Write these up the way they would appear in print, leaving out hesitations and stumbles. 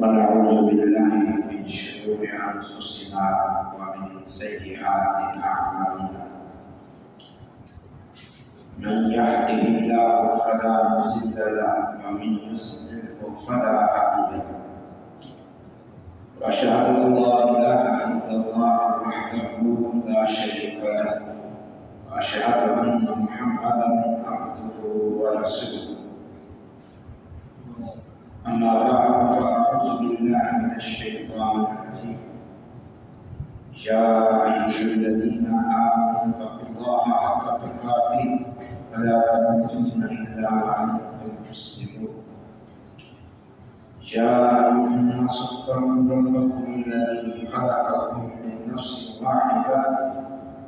ونعوذ بالله من شرور أنفسنا ومن سيئات أعمالنا. من يهده الله فلا مضل له ومن يضلل فلا هادي له. وأشهد أن لا إله إلا الله وحده لا شريك له وأشهد أن محمدا عبده ورسوله. أما بعد فأعوذ بالله من الشيطان الرجيم. يا أيها الذين آمنوا اتقوا الله حق تقاته ولا تموتن إلا وأنتم مسلمون. يا أيها الناس اتقوا ربكم الذي خلقكم من نفس واحدة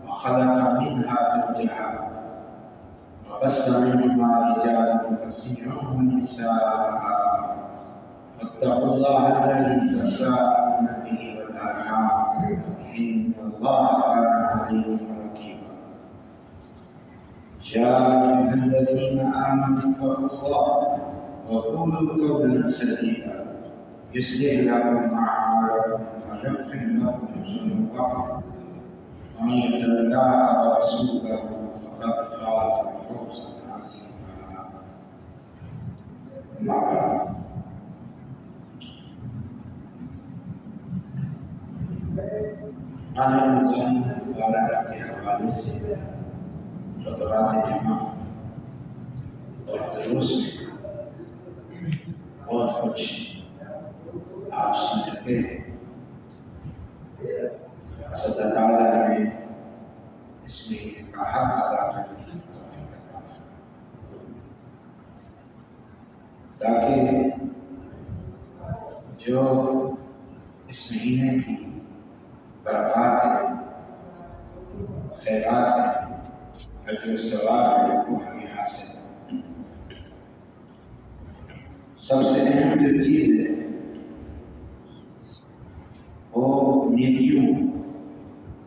وخلق منها زوجها وبث منهما رجالا كثيرا ونساء. واتقوا الله الذي تساءلون به والأرحام إن الله كان عليكم رقيبا. يا أيها الذين آمنوا اتقوا الله وقولوا قولا سديدا يصلح لكم أعمالكم ويغفر لكم ذنوبكم ومن يطع الله ورسوله فقد فاز فوزا عظيما. أما بعد آج رمضان مبارک کے حوالے سے خطبات جمع اور دروس میں بہت کچھ آپ سمجھتے ہیں. اللہ تعالیٰ نے اس مہینے کا حق ادا کرنے کی توفیق عطا فرمائے تاکہ جو اس مہینے کی برکات ہیں، خیرات ہیں، اجر و ثواب ہے، وہ ہمیں حاصل ہے. سب سے اہم جو چیز ہے وہ نیکیوں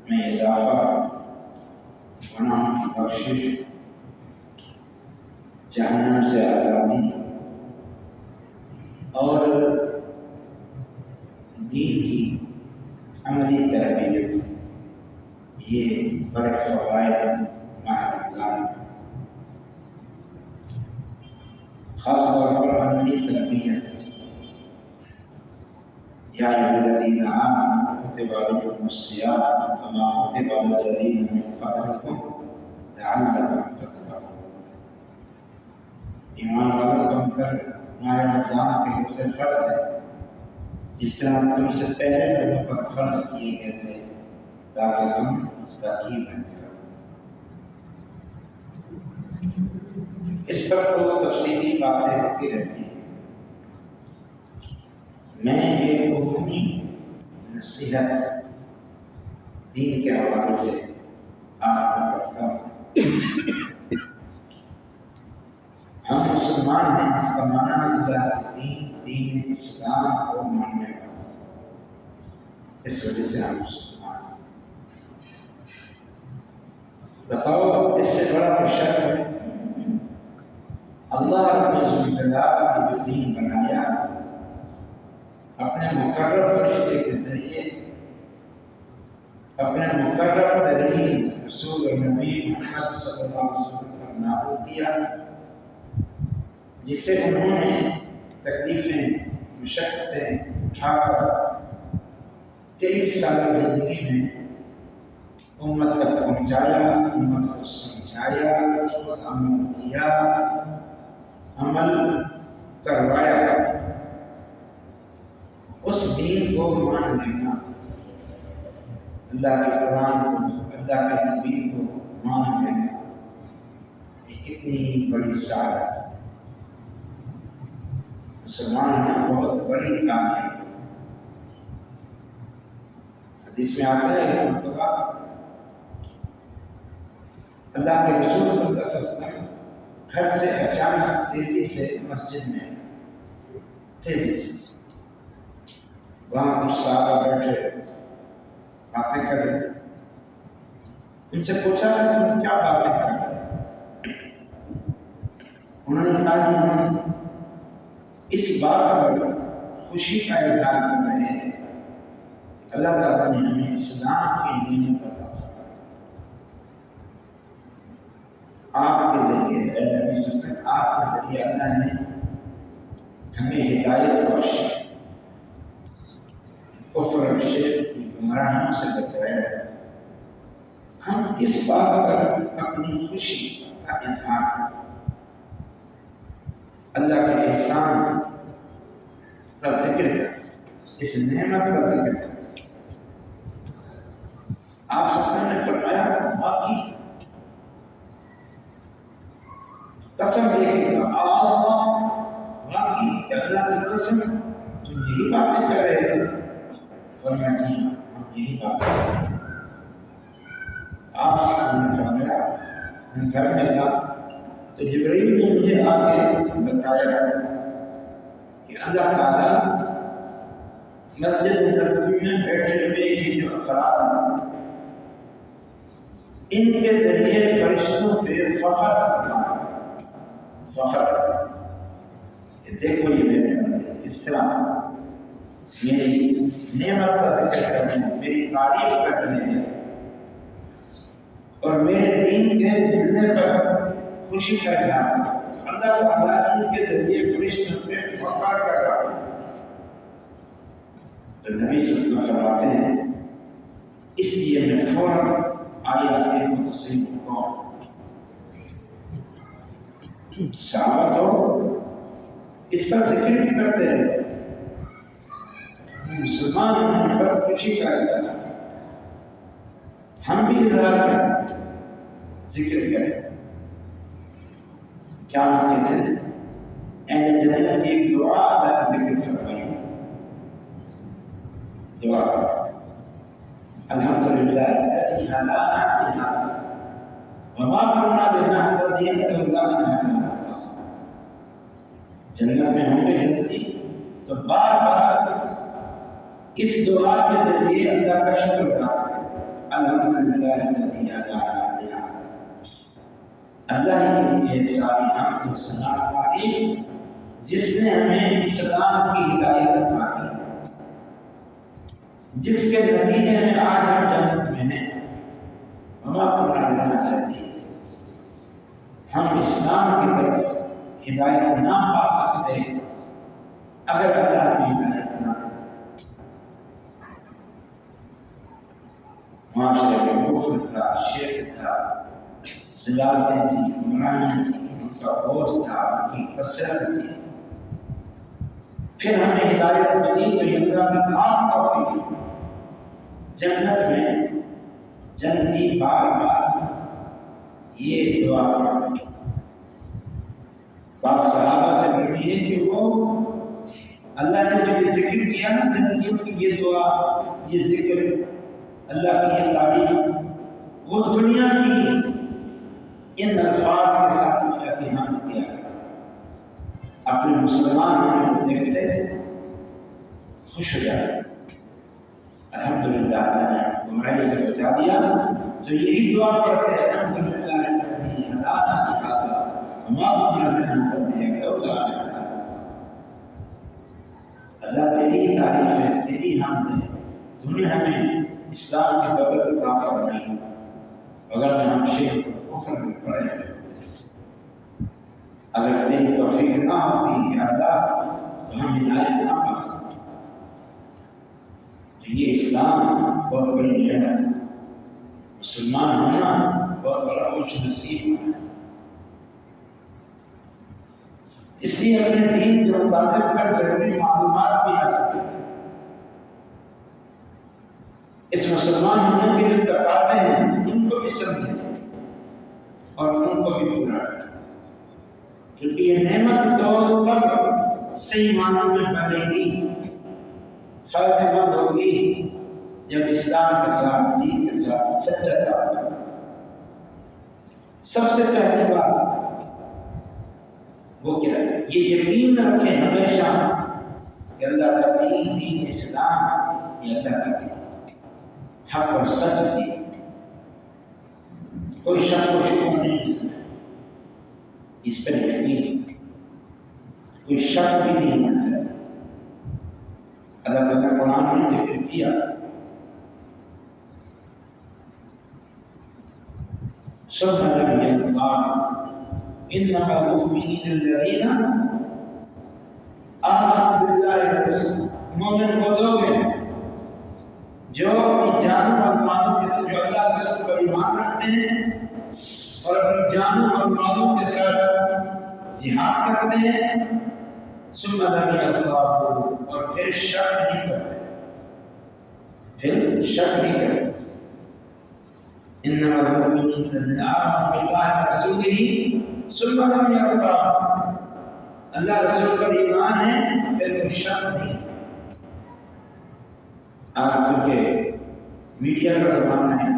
میں اضافہ، گناہوں کی بخشش، جہنم سے آزادی اور دین کی عملی تربیت. یہ بڑے فوائد ماہ رمضان، خاص طور پر عملی تربیت. یا ایھا الذین آمنوا کتب علیکم الصیام کما کتب علی الذین من قبلکم لعلکم تتقون. ایمان والوں تم پر ماہ رمضان کے روزے فرض ہے جس طرح تم سے پہلے لوگوں پر فرض کیے گئے تھے تاکہ تم متقی بن جاؤ. اس پر تو تفصیلی باتیں ہوتی رہتی ہیں. میں ایک عمومی نصیحت دین کے حوالے سے آپ کو کرتا ہوں. ہم مسلمان ہیں، جس کا معنی اللہ کے دین اسلام کو ماننے والا. اس وجہ سے ہم مسلمان ہیں. بتاؤ اس سے بڑا شرف ہے؟ اللہ رب العزت نے جو دین بنایا اپنے مقرر فرشتے کے ذریعے، اپنے مقرر ترین رسول اور نبی محمد صلی اللہ علیہ وسلم پر نازل کیا، جسے انہوں نے تکلیفیں، مشقتیں اٹھا کر 23 سالہ زندگی میں امت تک پہنچایا، امت کو سمجھایا، خود عمل کیا، عمل کروایا. اس دین کو مان لینا، اللہ کے قرآن کو، اللہ کے نبی کو مان لینا، یہ کتنی بڑی سعادت ہے. مسلمان ہونا بہت بڑی کامیابی. حدیث میں آتا ہے ایک مرتبہ اللہ کے رسول صلی اللہ علیہ وسلم گھر سے اچانک تیزی سے مسجد میں آئے. تیزی سے وہاں کچھ صحابہ بیٹھے باتیں کر رہے. ان سے پوچھا کہ تم کیا باتیں کر رہے؟ انہوں نے کہا کہ ہم اس بات پر خوشی کا اظہار کر رہے ہیں اللہ تعالیٰ نے ہمیں اسلام کی نعمت عطا فرمائی۔ آپ کے ذریعے نبی صلی اللہ علیہ وسلم، آپ کے ذریعے اللہ نے ہمیں ہدایت بخشی، کفر اور شرک کی گمراہیوں سے بچایا ہے۔ ہم اس بات پر اپنی خوشی کا اظہار کریں، اللہ کے احسان کا ذکر کریں، اس نعمت کا ذکر کریں۔ آپ صلی اللہ علیہ وسلم نے فرمایا باقی قسم لے کے کہا اللہ، باقی کہ اللہ کی قسم تم یہی باتیں کر رہے تھے؟ فرمایا جی ہاں، ہم یہی باتیں کر رہے ہیں۔ آپ صلی اللہ علیہ وسلم نے فرمایا میں گھر میں تھا تو جبرائیل نے مجھے آ کے بتایا کہ اللہ تعالیٰ مسجد نبوی میں بیٹھے ہوئے یہ جو افراد ہیں ان کے ذریعے فرشتوں پہ فخر فرمایا۔ فخر کہ دیکھو یہ میرے بندے اس طرح میری نعمت کا ذکر کر رہے ہیں، میری تعریف کر رہے ہیں اور میرے دین کے ملنے پر خوشی کا اظہار کر رہے ہیں۔ اللہ تعالیٰ ان کے ذریعے فرشتوں پہ فخر کر رہا ہے۔ تو نبی صلی اللہ علیہ وسلم فرماتے ہیں اس لیے میں فوراً آیات کو تو صحیح کون صحابہ تو اس کا ذکر بھی کرتے رہتے، مسلمان ہونے پر خوشی کا اظہار، ہم بھی اظہار کریں، ذکر کریں۔ قیامت کے دن اہل جنت کی ایک دعا اللہ کا ذکر فرمائی، دعا الحمدللہ الذی ہدانا لہذا وما كنا لنهتدي لولا ان هدانا اللہ۔ جنت میں ہوں گے جنتی تو بار بار اس دعا کے ذریعے اللہ کا شکر ادا کریں، الحمدللہ الذی ہدانا لہذا۔ اللہ کے لیے ساری حمد و ثنا تعریف جس نے ہمیں اسلام کی ہدایت عطا کی، جس کے نتیجے میں آج ہم جنت میں ہیں۔ وما كنا لنهتدي، ہم اسلام کی طرف ہدایت نہ پا سکتے اگر اللہ کی ہدایت نہ دے۔ معاشرے میں کفر تھا، شرک تھا، ضلالتیں تھیں، گمراہیاں تھیں، ان کا بوجھ تھا، ان کی کثرت تھی۔ پھر ہمیں ہدایت ملی تو یہ اللہ کی خاص توفیق۔ جنت میں جنتی بار بار یہ دعا کرتے، بعض صحابہ سے بڑی ہے کہ وہ اللہ نے جو یہ ذکر کیا نا جنتیوں کی یہ دعا، یہ ذکر، اللہ کی یہ تعریف، وہ دنیا کی ان الفاظ کے ساتھ اللہ کی حمد کیا کرتے، اپنے مسلمان ہونے کو دیکھتے خوش ہو جاتے، الحمدللہ اللہ نے گمراہی سے بچا دیا تو یہی دعا پڑھتے ہیں، الحمدللہ الذی ہدانا لہذا وما كنا لنهتدي لولا ان هدانا اللہ۔ اللہ تیری تعریف ہے، تیری حمد ہے، تم نے ہمیں اسلام کی دولت عطا فرمائی، اگر ہم شرک و کفر میں پڑے ہوئے ہوتے، اگر تیری توفیق نہ ہوتی یا اللہ تو ہم ہدایت نہ پا سکتے۔ یہ اسلام بہت بڑی نعمت ہے، مسلمان ہونا بہت بڑا خوش نصیب ہونا ہے۔ اس لیے اپنے دین کے مطابق پر ضروری معلومات بھی حاصل کریں۔ اس مسلمان ہونے کے جو تقاضے ہیں ان کو بھی سمجھیں اور ان کو بھی پورا کریں، کیونکہ یہ نعمت تو تب صحیح معنوں میں بنے گی، فائدہ مند ہوگی جب اسلام کے ساتھ، دین کے ساتھ سچا تعلق۔ سب سے پہلی بات وہ کیا ہے؟ یہ یقین رکھیں ہمیشہ کہ اللہ کا دین، دین اسلام، یہ اللہ کا دین حق اور سچ دین، کوئی شک و شبہ نہیں اس میں، اس پر یقین، کوئی شک بھی نہیں ہوتا ہے۔ اللہ تعالیٰ نے قرآن میں ذکر کیا ثم لم ينطق انما المؤمنين الذين آمنوا بالله ورسوله مومن وہ لوگ ہیں جو اپنی جانوں اور مالوں کے ساتھ اللہ کے رسول پر ایمان رکھتے ہیں اور اپنی جانوں اور مالوں کے ساتھ جہاد کرتے ہیں ثم لم يرتابوا اور پھر شک نہیں کرتے انما المؤمنون الذين آمنوا بالله ورسوله ثم لم يرتابوا اللہ رسول پر ایمان ہے پھر کوئی شک نہیں. آج کیونکہ میڈیا کا زمانہ ہے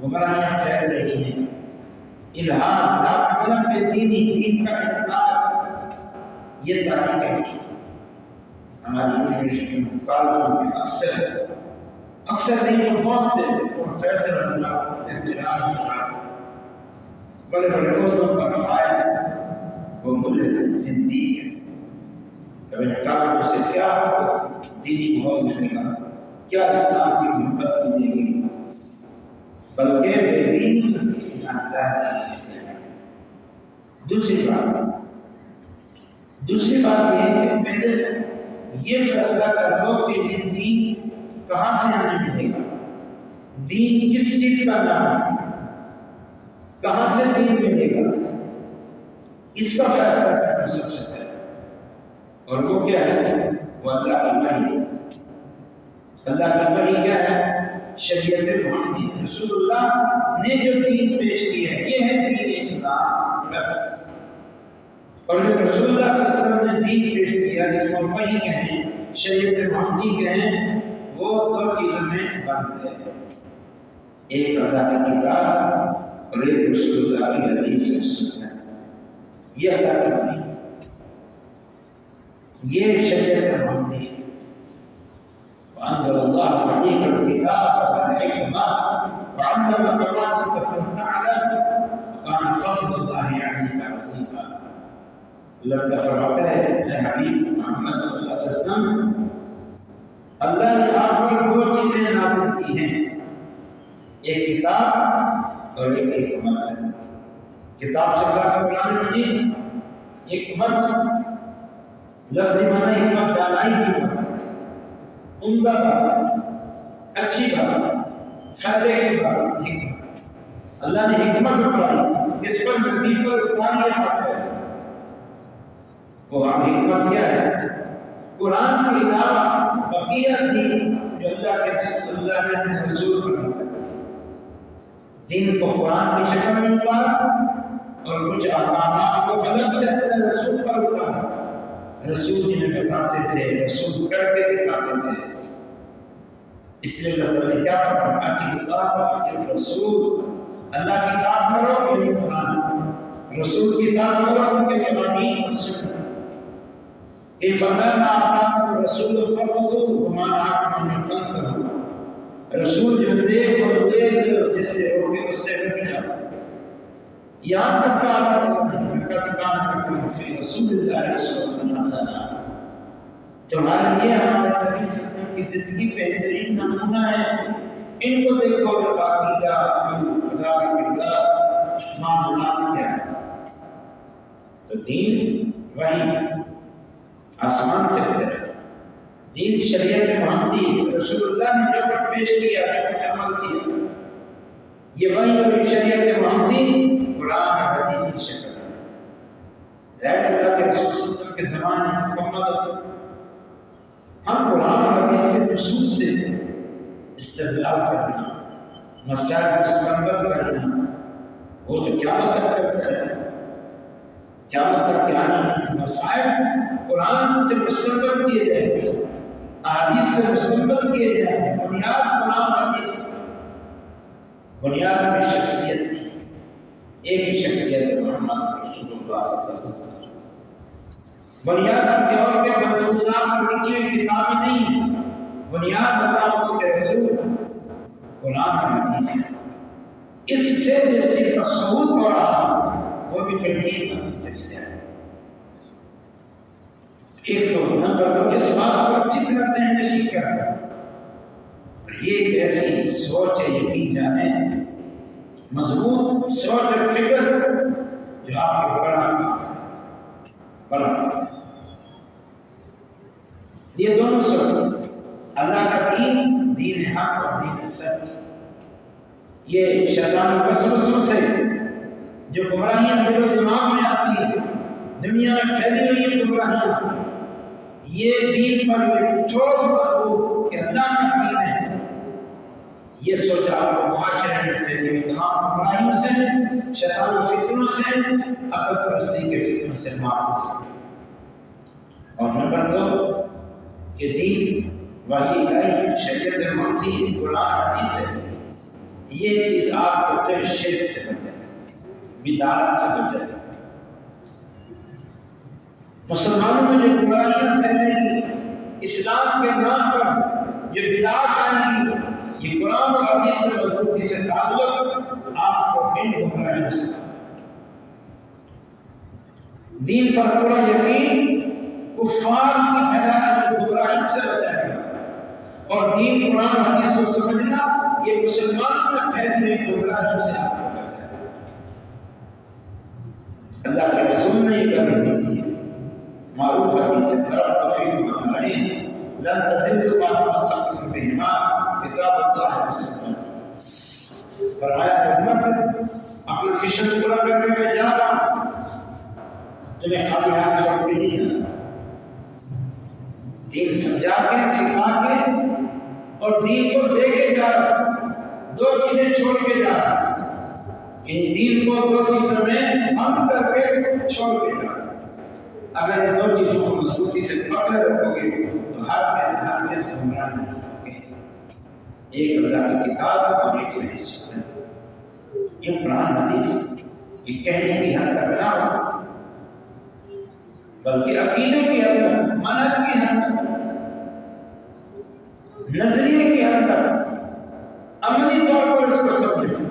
گمراہیاں پھیل رہی ہیں الہاد رات بے دینی دین کا انکار یہ تاریخ ہے. ہماری یونیورسٹی کالجوں میں اکثر نہیں تو بہت سے پروفیسر حضرات حضرات بڑے بڑے عہدوں پر فائز وہ ملحد زندیق ہے. اب ان کالجوں سے کیا دینی ماحول ملے گا کیا اسلام کی محبت ملے گی بلکہ بے دینی دوسری بات یہ ہے کہ پہلے یہ فیصلہ کر لو کہ یہ دین کہاں سے ہمیں ملے گا دین کس چیز کا نام ہے کہاں سے دین ملے گا اس کا فیصلہ کرنا سب سے پہلے اور وہ کیا ہے وہ اللہ کی وحی. اللہ کی وحی کیا ہے شریعت محمدی رسول اللہ نے جو دین پیش کیا ہے یہ ہے دین اسلام بس. اور جو رسول اللہ صلی اللہ علیہ وسلم نے دین پیش کیا جس کو وحی کہیں شریعت محمدی کہیں وہ دو چیزوں میں بند ہے ایک اللہ کی کتاب اور ایک رسول اللہ کی حدیث و سنت. یہ اللہ کی وحی یہ شریعت محمدی. وأنزل الله عليك الكتاب والحكمة وعلمك ما لم تكن تعلم وكان فضل الله عليك عظيما. اللہ کا فرماتا ہے اے حبیب محمد صلی اللہ علیہ وسلم اللہ نے آپ پر دو چیزیں نازل کی ہیں ایک کتاب اور ایک حکمت ہے. کتاب سے مراد قرآن مجید حکمت لفظ معنی حکمت دانائی کی بات عمدہ بات اچھی بات فائدے کی بات حکمت اللہ نے حکمت اتاری اس پر نبی پر اتاری ہے بات ہے وہ حکمت کیا ہے قرآن کے علاوہ بقیہ دین جو اللہ نے رسول پر نازل کیا دین کو قرآن کی شکل میں اتارا اور کچھ احکامات کو الگ سے اپنے رسول پر اتارا. رسول جنہیں بتاتے تھے رسول کر کے دکھاتے تھے. اس لیے اللہ تعالیٰ نے کیا فرمایا کہ اللہ و اطیعوا الرسول اللہ کی اطاعت کرو یعنی قرآن رسول کی اطاعت کرو ان کے فرامین اور سنت. کہ فرمایا ما آتاکم الرسول فخذوہ وما نہاکم عنہ فانتہوا. رسول جو دے اور دے جس سے روکے اس سے رک جاتا. یہاں تک کہ اللہ تعالیٰ نے لقد کان لکم فی رسول اللہ اسوۃ حسنہ تمہارے لیے ہمارے نبی صلی اللہ علیہ وسلم کی زندگی بہترین نمونہ ہے. ان کو دیکھو عقیدہ خدا کردار معاملات کیا ہے. تو دین وحی آسمان سے اترا دین شریعت محمدی رسول اللہ نے جو کچھ پیش کیا جو کچھ عمل کیا یہ وحی اور شریعت محمدی قرآن اور حدیث کی شکل میں. ظاہر اللہ کے رسول صلی اللہ علیہ وسلم کے زمانے میں مکمل ہم قرآن اور حدیث کے نصوص سے استدلال کرنا مسائل مستنبط کرنا وہ تو قیامت تک کرتا ہے. قیامت تک یعنی مسائل قرآن سے مستنبط کیے جائیں احادیث سے مستنبط کیے جائیں. بنیاد قرآن حدیث بنیاد میں شخصیت تھی ایک ہی شخصیت ہے محمد رسول اللہ صلی اللہ علیہ وسلم. بنیاد کسی اور کے ملفوظات اور لکھی ہوئی کتابیں نہیں ہیں. بنیاد اللہ اس کے رسول قرآن اور حدیث ہے. اس سے جس چیز کا ثبوت ہو رہا وہ بھی ترتیب کرتی چلی جائے. ایک تو نمبر دو اس بات کو اچھی طرح ذہن نشین کر رہا ہے۔ اور یہ ایک ایسی سوچ ہے، یقین جانیں، مضبوط سوچ اور فکر جو آپ کے بڑا یہ دونوں سوچ، اللہ کا دین، دین حق اور دین سچ، یہ شیطانی وسوسوں سے جو گمراہیاں دل و دماغ میں آتی ہیں، دنیا میں پھیلی ہوئی ہیں گمراہیاں، یہ دین پر ایک ٹھوس مضبوط کہ اللہ کا دین ہے، یہ سوچا آپ کو معاشرے میں پھیلی ہوئی تمام گمراہیوں سے، شیطانی فتنوں سے، عقل پرستی کے فتنوں سے محفوظ ہے۔ اور نمبر 2، یہ دین وحی الہی، شریعت محمدی، قرآن حدیث ہے، یہ چیز آپ کو پھر شرک سے بچائے، بدعت سے بچائے۔ مسلمانوں میں جو گمراہیاں پھیلیں گی اسلام کے نام پر، جو بدعات آئیں گی، یہ قرآن اور حدیث سے مضبوطی سے تعلق آپ کو ان گمراہیوں سے دین پر پورا یقین کفار کی پھیلائی ہوئی گمراہی سے بچائے گا، اور دین قرآن حدیث کو سمجھنا یہ مسلمانوں میں پھیلی ہوئی گمراہیوں سے آپ کو بچائے گا۔ اللہ کے رسول نے یہ گارنٹی دی ہے، معروف حدیث ہے، ترقت فیکم امرین لن تضلوا ما تمسکتم بہما کتاب اللہ و سنت۔ فرمایا امت اپنا مشن پورا کرنے میں جا رہا ہوں، تمہیں خالی ہاتھ چھوڑ کے نہیں جانا، دین سمجھا کے، سکھا کے اور دین کو دے کے جا رہا ہوں، 2 چیزیں چھوڑ کے جا رہا ہوں، ان دین کو 2 چیزوں میں بند کر کے چھوڑ کے جا رہا ہوں۔ اگر ان 2 چیزوں کو مضبوطی سے پکڑے رکھو گے تو ہر میں گمراہ نہیں ہوگے۔ ایک اللہ کی کتاب اور ایک میری سنت، یہ قرآن حدیث یہ کہنے کی حد تک نہ ہو، بلکہ عقیدے کی حد تک، منہج کی حد تک، نظریے کی حد تک، عملی طور پر اس کو سمجھیں۔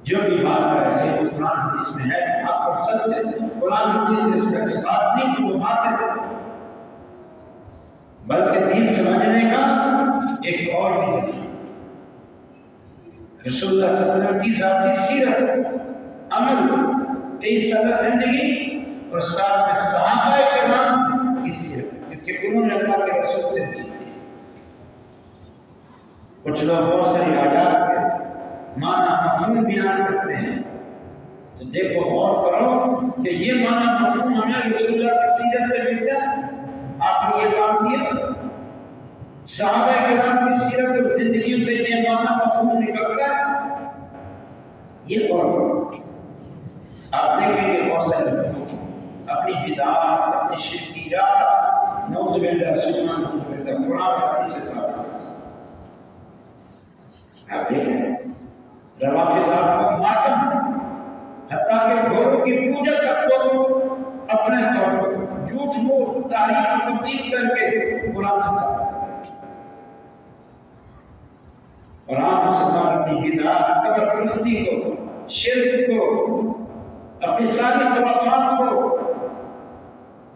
جو بھی بات ہے ایسے وہ قرآن حدیث میں ہے، آپ کو سچ ہے، قرآن حدیث سے اس کا اس بات نہیں کہ وہ بات ہے، بلکہ دین سمجھنے کا ایک اور بھی ذریعہ، رسول اللہ صلی اللہ علیہ وسلم کی ذاتی سیرت، عمل، 23 سالہ زندگی، اور ساتھ میں صحابہ کرام کی سیرت، کیونکہ انہوں نے اللہ کے رسول سے دی۔ کچھ لوگ بہت ساری آیات کے معنی مفہوم بیان کرتے ہیں، تو دیکھو غور کرو کہ یہ معنی مفہوم ہمیں رسول اللہ کی سیرت سے ملتا ہے۔ آپ نے یہ کام کیا، صحابہ کرام کی سیرت اور زندگیوں سے یہ معنی مفہوم نکلتا ہے، یہ غور کرو۔ آپ دیکھیں گے بہت سارے لوگ اپنی بدعات، اپنی شرکیات، نعوذ باللہ سبحان اللہ، قرآن حدیث سے ثابت ہے۔ آپ دیکھیں روافض آپ کو ماتم، حتیٰ کہ گھوڑوں کی پوجا تک کو اپنے طور پر جھوٹ موٹ تاریخ و تبدیل کر کے قرآن سے ثابت ہے۔ اور آپ مسلمان اپنی بدعات، قبر پرستی کو، شرک کو، اپنی ساری خرافات کو،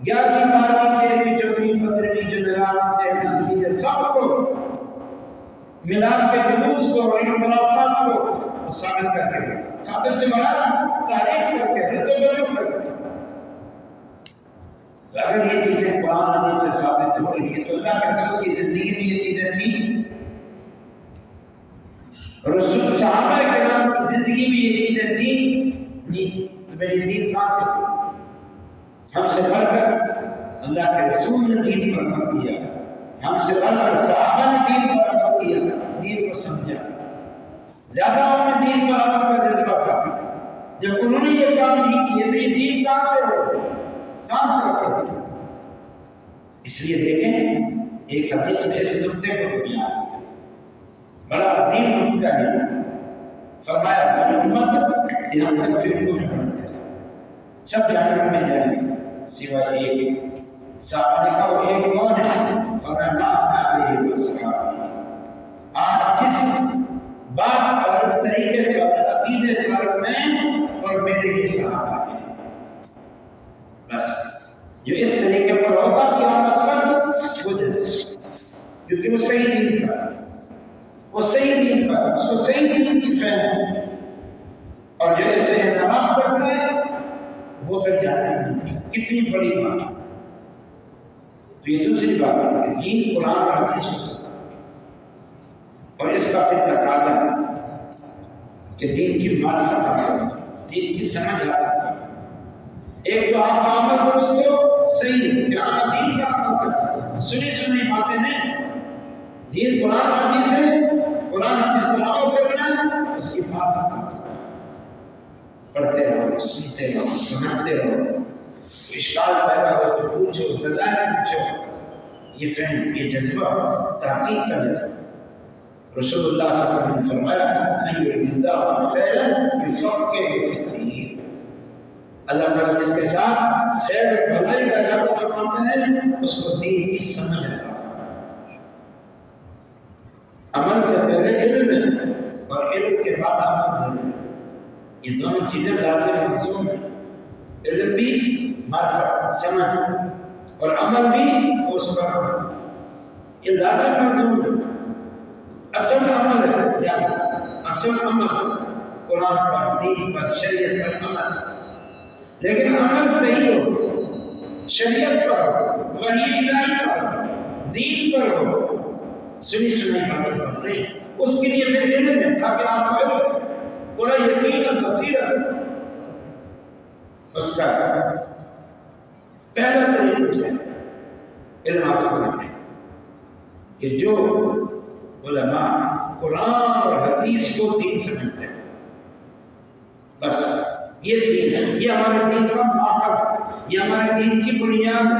11ویں 12ویں 13ویں 14ویں 15ویں جمعرات کے سب کو، میلاد کے جلوس کو اور ان خرافات کو ثابت کر کے دے، ثابت سے مراد تعریف کر کے دے، تو بلو کر کے۔ اگر یہ چیزیں قرآن حدیث سے ثابت ہو رہی ہیں تو اللہ کے رسول کی زندگی میں یہ چیزیں تھیں، رسول صحابہ کرام کی زندگی میں یہ چیزیں تھیں نہیں تھی، تو میری دین کہاں سے ہوئی؟ ہم سے بڑھ کر اللہ کے رسول نے دین پر عمل کیا، ہم سے بڑھ کر صحابہ نے دین پر عمل کیا، دین کو سمجھا، زیادہ ان میں دین پر عمل کا جذبہ تھا۔ جب انہوں نے یہ کام نہیں کیے تو یہ دین کہاں سے ہو، کہاں سے ہو؟ اس لیے دیکھیں ایک حدیث میں اس نقطے کو بیان کیا، بڑا عظیم نقطہ ہے، فرمایا میری امت یہاں تک فرقوں میں بڑھ جائے، سب جہنم میں جائیں گے سوائے ایک۔ صحابہ نے کہا وہ ایک کون ہے؟ فرمایا ما انا علیہ واصحابی، آج جس بات پر، طریقے پر، عقیدے پر میں اور میرے یہ صحابہ ہیں، بس جو اس طریقے پر ہوگا قیامت تک وہ کیونکہ وہ صحیح دین پر، وہ صحیح دین پر، اس کو صحیح دین کی فہم ہے، اور جو اس سے انحراف کرتا ہے وہ پھر جہنم میں۔ کتنی بڑی بات ہے۔ تو یہ دوسری بات ہے کہ دین قرآن اور حدیث ہو سکتا ہے، اور اس کا پھر تقاضا کہ دین کی معرفت حاصل، دین کی سمجھ حاصل کرنا۔ ایک تو آپ کا عمل درست ہو، صحیح کہ آپ دین کا عمل کرتا ہے، سنی سنی باتیں نہیں، دین قرآن حدیث ہے، قرآن حدیث پر عمل کرنا، اس کی معرفت حاصل کرنا۔ پڑھتے رہو، سنتے رہو، سمجھتے رہو، اشکال پیدا ہو تو پوچھو، دلائل پوچھو۔ یہ فہم، یہ جذبہ تحقیق کا جذبہ۔ رسول اللہ صلی اللہ علیہ وسلم نے فرمایا من یرید اللہ خیرا یفقہہ فی الدین، اللہ تعالیٰ جس کے ساتھ خیر اور بھلائی کا ارادہ فرماتا ہے اس کو دین کی سمجھ عطا فرماتا ہے۔ عمل سے پہلے علم ہے اور علم کے بعد عمل ضروری ہے، یہ دونوں چیزیں لازم ملزوم ہیں، علم بھی، معرفت، سمجھ، اور عمل بھی اس پر عمل، یہ لازم ملزوم ہے۔ اصل عمل ہے، یا اصل عمل قرآن پر، دین پر، شریعت پر عمل، لیکن عمل صحیح ہو، شریعت پر ہو، وحی الہی پر ہو، دین پر ہو، سنی سنائی باتوں پر نہیں۔ اس کے لیے پھر علم ہے تاکہ آپ کو علم، پورا یقین اور بصیرت۔ اس کا پہلا طریقہ کیا ہے علم حاصل کرنے، کہ جو علماء قرآن اور حدیث کو دین سمجھتے ہیں، بس یہ دین ہے، یہ ہمارے دین کا ماخذ ہے، یہ ہمارے دین کی بنیاد ہے،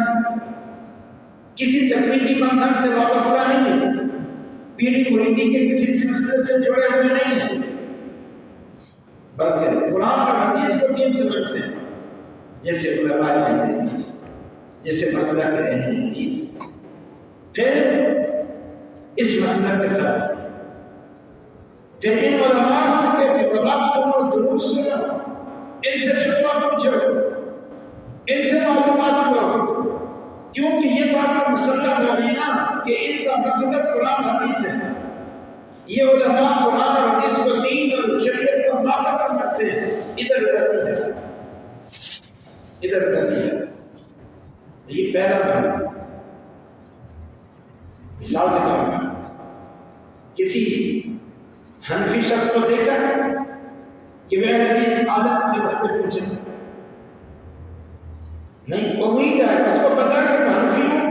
کسی تکنیکی بندھن سے وابستہ نہیں ہے، پیری مریدی کے کسی سلسلے سے جڑے ہوئے نہیں ہیں، بلکہ قرآن اور حدیث کو دین سمجھتے ہیں، جیسے علماء اہل حدیث، جیسے مسلک اہل حدیث۔ پھر اس مسلک کے ساتھ پھر ان علماء سے کہ کتاب سنو، دروس سنو، ان سے فتویٰ پوچھو، ان سے معلومات لو، کیونکہ یہ بات مسلم ہو گئی نا کہ ان کا مسلک قرآن حدیث ہے، یہ علماء قرآن اور حدیث کو دین اور شریعت کا ماخذ سمجھتے ہیں، ادھر ادھر نہیں ہے، ادھر ادھر نہیں ہے۔ یہ پہلا بات۔ مثال کے طور پر کسی حنفی شخص کو دیکھا کہ وہ حدیث عالم سے مسئلے پوچھے نہیں، وہ وہی جائے، اس کو پتا ہے کہ میں حنفی ہوں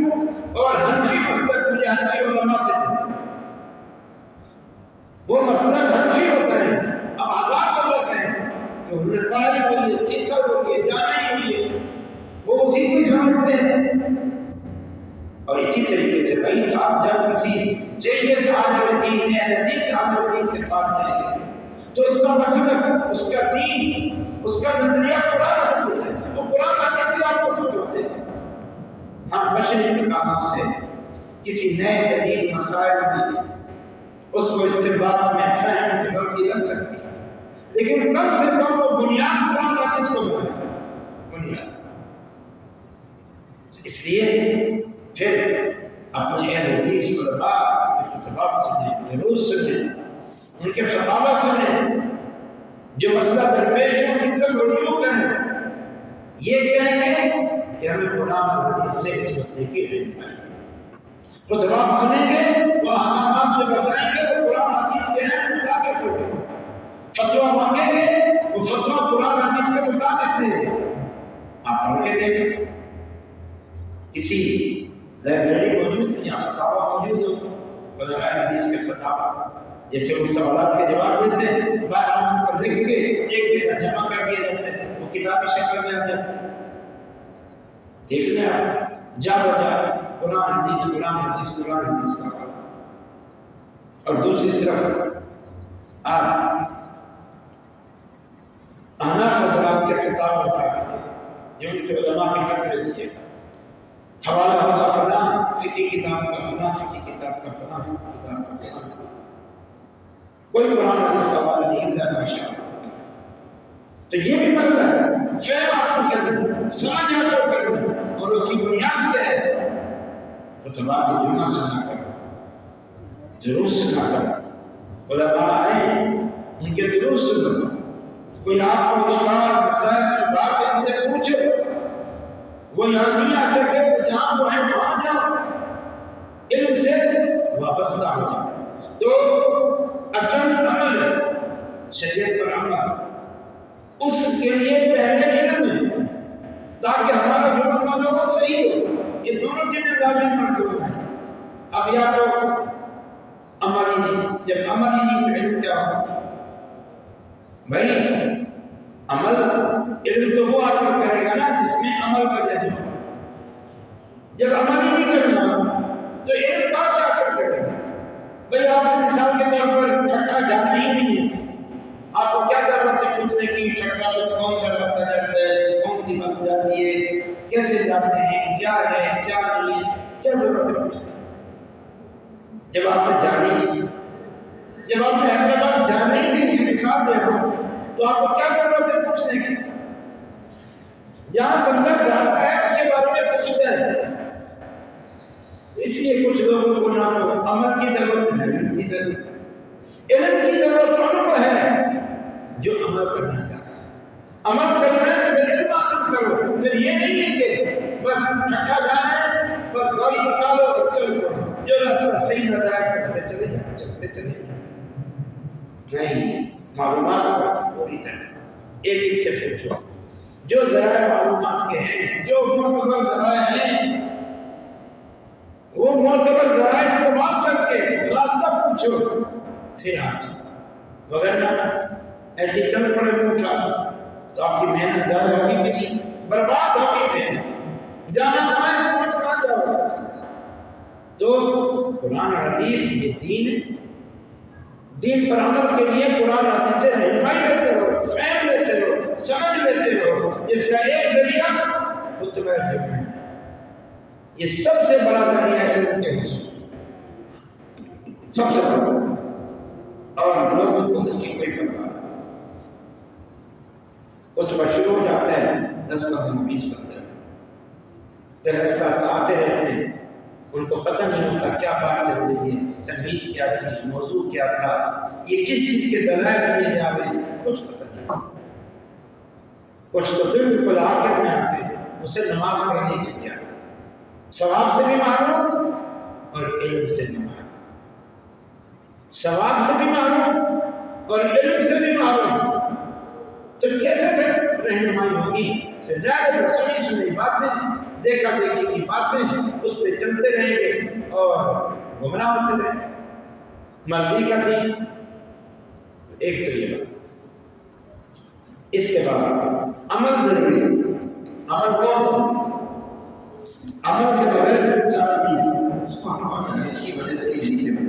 اور حنفی مسلک مجھے حنفی علماء سے پوچھے، وہ مسلک حنفی بتائیں، اب آزاد کر بتائیں کہ حنفی ہوئی ہے، سکھ ہوئی ہے، جانا ہوئی ہے، وہ اسی کو سمجھتے ہیں۔ اور اسی طریقے سے بھائی آپ جب کسی جید عالم دین اہل حدیث عالم دین کے پاس جائیں گے تو اس کا مسلک، اس کا دین، اس کا نظریہ قرآن حدیث ہے، وہ قرآن حدیث سے آپ کو سمجھتے ہیں۔ ہم بشری کے کاموں سے کسی نئے جدید مسائل میں اس کو استنباط میں فہم کی غلطی لگ سکتی ہے، لیکن کم سے کم وہ بنیاد قرآن حدیث کو بنائے، بنیاد۔ اس لیے پھر اپنے اہل حدیث علماء کے خطبات سنیں، دروس سنیں، ان کے فتاوی سنیں، جو مسئلہ درپیش ہو ان کی طرف رجوع کریں، یہ کہہ کے کہ ہمیں قرآن اور حدیث سے اس مسئلے کی علم ہے۔ خطبات سنیں گے، وہ احکامات جو بتائیں گے وہ قرآن حدیث کے ہیں مطابق ہوگا، فتویٰ مانگیں گے وہ فتویٰ قرآن حدیث کے مطابق دیں گے۔ آپ پڑھ کے دیکھیں، کسی لائبریری موجود ہے یا فتاویٰ موجود ہو، علماء حدیث کے فتاویٰ، جیسے وہ سوالات کے جواب دیتے ہیں، بعد ان کو لکھ کے ایک جگہ جمع کر دیے جاتے ہیں، وہ کتابی شکل میں آ جاتے ہیں۔ دیکھ لیں آپ جا بجا قرآن حدیث قرآن حدیث قرآن حدیث کا بات، اور دوسری طرف آپ احناف حضرات کے فتاوی اٹھا کے دیکھیں، جو ان کے علماء کے فتوے دیے، حوالہ ہوگا فلاں فقہ کتاب کا، فلاں فقہ کتاب کا، فلاں فقہ کتاب کا، فلاں، کوئی قرآن حدیث کا حوالہ نہیں اللہ کا شاء۔ تو یہ بھی مسئلہ ہے، فہم حاصل کرنا، سمجھ حاصل کرنا، اور اس کی بنیاد کیا ہے؟ خطبات جمعہ سنا کر دروس سکھاتا ہے، علماء آئے ان کے دروس سنو، کوئی آپ کو اشکال مسائل کی بات ہے ان سے پوچھو، وہ یہاں نہیں آ سکے تو جہاں وہ ہے وہاں جاؤ، علم سے وابستہ ہو جاؤ۔ تو اصل عمل شریعت پر عمل، اس کے لیے پہلے علم ہے تاکہ ہمارا جو عمل ہو وہ صحیح ہو۔ یہ دونوں چیزیں لازم مربوط ہیں۔ اب یا تو عمل ہی نہیں، جب عمل ہی نہیں تو علم کیا ہو بھائی؟ عمل علم تو وہ حاصل کرے گا نا جس میں عمل کا جذبہ ہو۔ جب عمل ہی نہیں کرنا تو علم کہاں سے حاصل کرے گا؟ بھائی آپ نے مثال کے طور پر چھٹا جانا ہی نہیں ہے، آپ کو کیا ضرورت ہے پوچھنے کی چھٹا میں کون سا راستہ جاتا ہے، کون سی بس جاتی ہے، کیسے جاتے ہیں، کیا ہے کیا نہیں ہے، کیا ضرورت ہے پوچھنے؟ جب آپ نے جانا ہی نہیں، جب آپ نے حیدرآباد جانا ہی نہیں، مثال دے رہا ہوں، تو آپ کو کیا ضرورت ہے پوچھنے کی؟ جہاں بندہ جاتا ہے اس کے بارے میں پوچھتا ہے۔ اس لیے کچھ لوگوں کو نہ تو عمل کی ضرورت ہے، علم کی ضرورت ہے۔ علم کی ضرورت ان کو ہے جو عمل کرنا چاہتے ہیں۔ عمل کرنا ہے تو پھر علم حاصل کرو، پھر یہ نہیں ہے کہ بس چھٹا جانا ہے، بس گاڑی نکالو اور چل پڑو، جو راستہ صحیح نظر آئے کرتے چلے جاؤ، چلتے چلے جاؤ۔ نہیں، معلومات کا پوری طرح ایک ایک سے پوچھو، جو ذرائع معلومات کے ہیں، جو معتبر ذرائع ہیں، وہ معتبر ذرائع استعمال کر کے راستہ پوچھو، پھر آگے۔ وغیرہ ایسی چل پڑے پوچھا تو آپ کی محنت ضائع ہوگی کہ نہیں؟ برباد ہوگی محنت، جانا کہاں پہنچ کہاں جاؤ۔ تو قرآن حدیث یہ دین، دین پر عمل کے لیے قرآن حدیث سے رہنمائی لیتے رہو، فہم لیتے رہو، سمجھ لیتے رہو۔ اس کا ایک ذریعہ خطبہ جمعہ ہے، یہ سب سے بڑا ذریعہ ہے علم کے حصول، سب سے بڑا، اور لوگوں کو اس کی کوئی پرواہ نہیں۔ خطبہ شروع ہو جاتا ہے 10 20 15، پھر رستہ آتے رہتے ہیں، ان کو پتہ نہیں ہوتا کیا بات چل رہی ہے، تنبیہ کیا تھی، موضوع کیا تھا، یہ کس چیز کے دلائل دیے جا رہے ہیں، کچھ پتہ نہیں۔ کچھ تو بالکل آخر میں آتے ہیں، اسے نماز پڑھنے کے لیے آتے ہیں، ثواب سے بھی محروم اور علم سے بھی محروم، ثواب سے بھی محروم اور علم سے بھی محروم۔ تو کیسے پھر رہنمائی ہوگی؟ ظاہر پر سنی سنی باتیں، دیکھا دیکھی کی باتیں، اس پہ چلتے رہیں گے اور گمراہ ہوتے رہیں گے۔ مرضی کا دین، ایک تو یہ بات۔ اس کے بعد عمل ضروری ہے، عمل بہت، عمل کے بغیر چار چیز، اس کو ہم اس کی وجہ سے ہی نیچے بڑھیں۔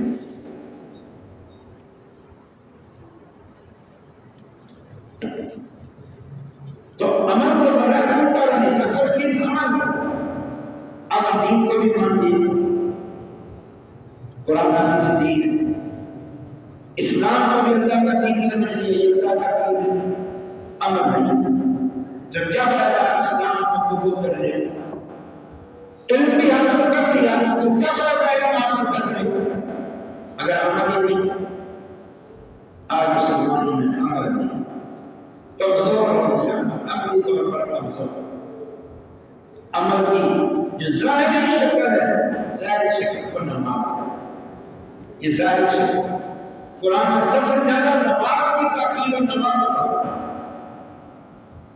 تو عمل کے بغیر کوئی کار نہیں، اصل چیز عمل ہے۔ اب دین کو بھی مان لیجیے، قرآن حدیث دین، اسلام کو بھی اللہ کا دین سمجھ لیے، اللہ کا دین عمل نہیں، تو کیا فائدہ اسلام کو قبول کرنے کا؟ علم بھی حاصل کر لیا تو کیا فائدہ علم حاصل کرنے کا اگر عمل ہی نہیں؟ آج مسلمانوں نے عمل نہیں، کمزور ہو گیا، عملی طور پر کمزور۔ عمل کی جو ظاہری شکل ہے، ظاہری شکل کو نماز، یہ ظاہری شکل قرآن میں سب سے زیادہ نماز کی تاکید اور نماز کا،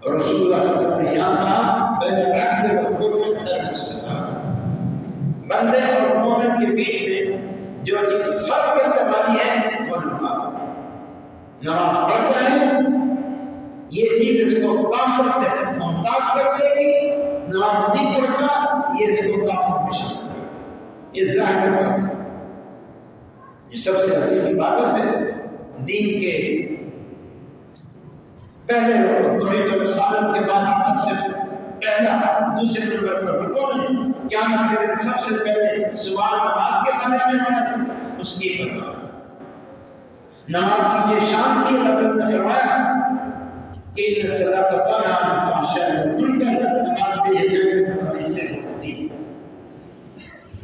اور رسول اللہ صلی اللہ علیہ وسلم نے یہاں کہا بین العبد والکفر ترک الصلاۃ، بندے اور مومن کے بیچ میں جو چیز فرق کرنے والی ہے وہ نماز، نماز پڑھتا ہے یہ چیز اس کو کافر سے ممتاز کر دے گی، نماز نہیں پڑھتا یہ اس کو کافر میں شامل کر دے گی۔ یہ ظاہر فرق ہے، یہ سب سے عظیم عبادت ہے دین کے پہلے توحید و رسالت کے بعد سب سے پہلا، دوسرے نمبر پر کون ہے؟ قیامت کے دن سب سے پہلے سوال نماز کے بارے میں ہے، اس کی پرواہ۔ نماز کی یہ شان تھی، اللہ نے فرمایا کہ ان الصلاۃ تنہی عن الفحشاء والمنکر، نماز بے حیائی اور برائی سے روکتی ہے۔